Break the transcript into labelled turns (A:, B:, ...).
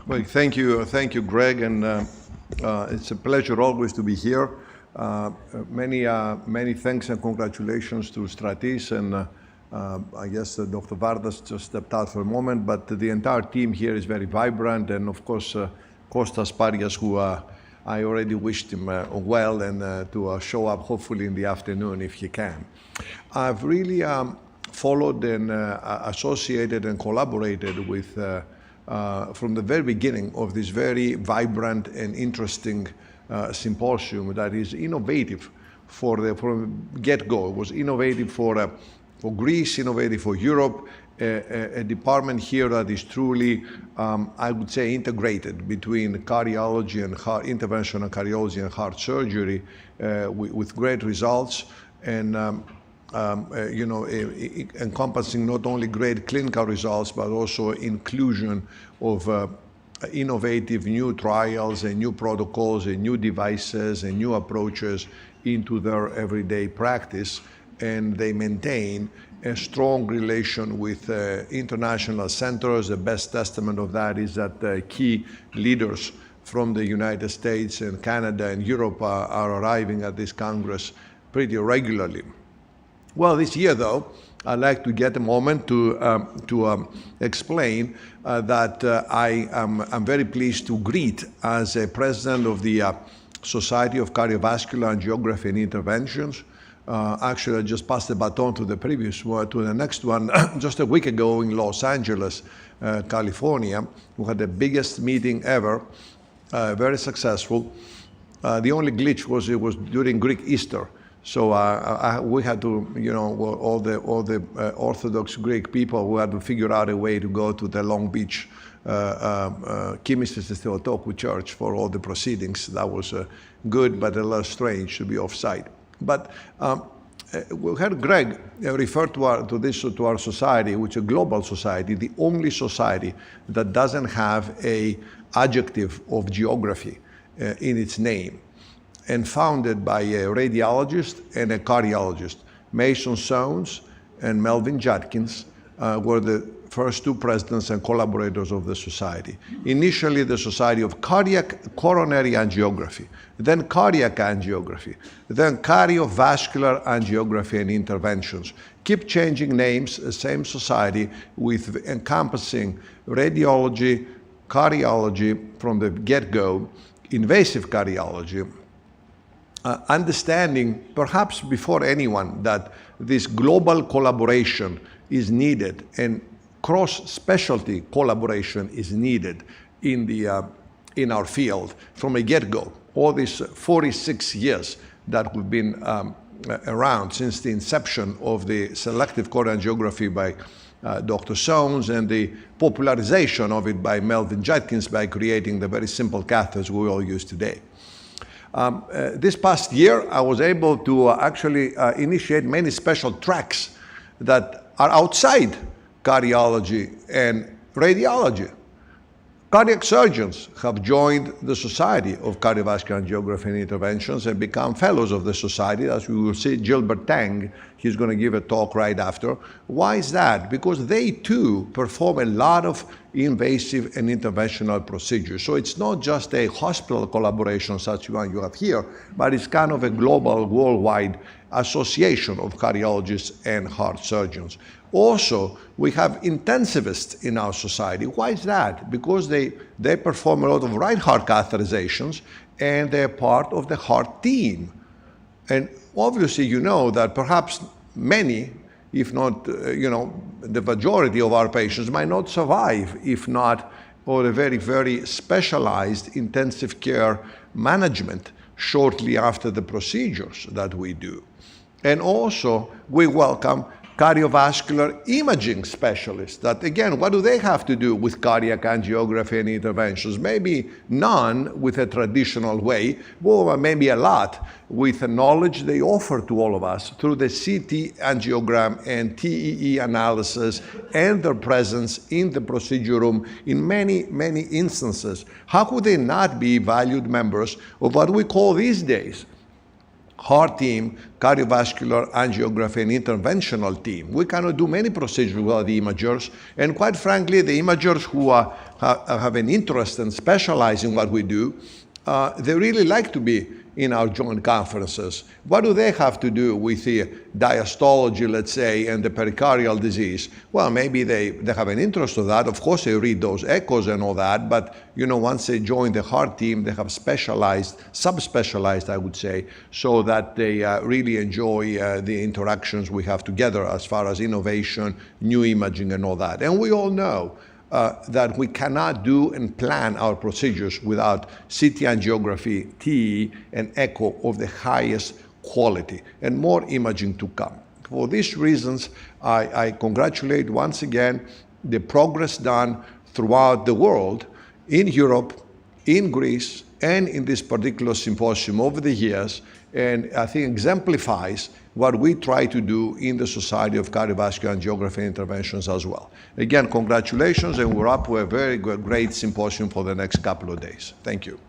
A: Well, thank you, Greg, and it's a pleasure always to be here. Many thanks and congratulations to Stratis, and I guess Dr. Vardas just stepped out for a moment, but the entire team here is very vibrant, and of course, Kostas Parias, who I already wished him well, and to show up hopefully in the afternoon if he can. I've really followed and associated and collaborated with from the very beginning of this very vibrant and interesting symposium that is innovative from get-go. It was innovative for Greece, innovative for Europe, a department here that is truly, I would say, integrated between cardiology and interventional cardiology and heart surgery with great results, and encompassing not only great clinical results, but also inclusion of innovative new trials and new protocols and new devices and new approaches into their everyday practice. And they maintain a strong relation with international centers. The best testament of that is that key leaders from the United States and Canada and Europe are arriving at this Congress pretty regularly. Well, this year, though, I'd like to get a moment to explain that I'm very pleased to greet as a president of the Society of Cardiovascular Angiography and Interventions. Actually, I just passed the baton to the previous one, to the next one, just a week ago in Los Angeles, California. We had the biggest meeting ever, very successful. The only glitch was it was during Greek Easter. So we had to, all the Orthodox Greek people, we had to figure out a way to go to the Long Beach Kimistis Theotokou Church for all the proceedings. That was good, but a little strange to be off-site. But we heard Greg refer to our society, which is a global society, the only society that doesn't have an adjective of geography in its name, and founded by a radiologist and a cardiologist. Mason Sones and Melvin Judkins were the first two presidents and collaborators of the society. Initially, the Society of Cardiac Coronary Angiography, then Cardiac Angiography, then Cardiovascular Angiography and Interventions. Keep changing names, the same society with encompassing radiology, cardiology from the get-go, invasive cardiology, understanding perhaps before anyone that this global collaboration is needed and cross-specialty collaboration is needed in our field from a get-go. All these 46 years that we've been around since the inception of the selective chorangiography by Dr. Sones and the popularization of it by Melvin Judkins by creating the very simple catheters we all use today. This past year, I was able to actually initiate many special tracks that are outside cardiology and radiology. Cardiac surgeons have joined the Society of Cardiovascular Angiography and Interventions and become fellows of the society. As we will see, Gilbert Tang, he's going to give a talk right after. Why is that? Because they too perform a lot of invasive and interventional procedures. So it's not just a hospital collaboration such one you have here, but it's kind of a global, worldwide association of cardiologists and heart surgeons. Also, we have intensivists in our society. Why is that? Because they perform a lot of right heart catheterizations, and they're part of the heart team. And obviously, you know that perhaps many, if not, the majority of our patients might not survive if not for a very, very specialized intensive care management shortly after the procedures that we do. And also, we welcome cardiovascular imaging specialists that, again, what do they have to do with cardiac angiography and interventions? Maybe none with a traditional way, or maybe a lot with the knowledge they offer to all of us through the CT angiogram and TEE analysis and their presence in the procedure room in many, many instances. How could they not be valued members of what we call these days heart team, cardiovascular angiography and interventional team. We cannot do many procedures without the imagers, and quite frankly, the imagers who have an interest and specialize in what we do, they really like to be in our joint conferences. What do they have to do with the diastology, let's say, and the pericardial disease? Well, maybe they have an interest in that. Of course, they read those echoes and all that, but once they join the heart team, they have specialized, subspecialized, I would say, so that they really enjoy the interactions we have together as far as innovation, new imaging, and all that. And we all know that we cannot do and plan our procedures without CT angiography, TE, and echo of the highest quality, and more imaging to come. For these reasons, I congratulate once again the progress done throughout the world, in Europe, in Greece, and in this particular symposium over the years, and I think exemplifies what we try to do in the Society of Cardiovascular Angiography and Interventions as well. Again, congratulations, and we're up to a very great symposium for the next couple of days. Thank you.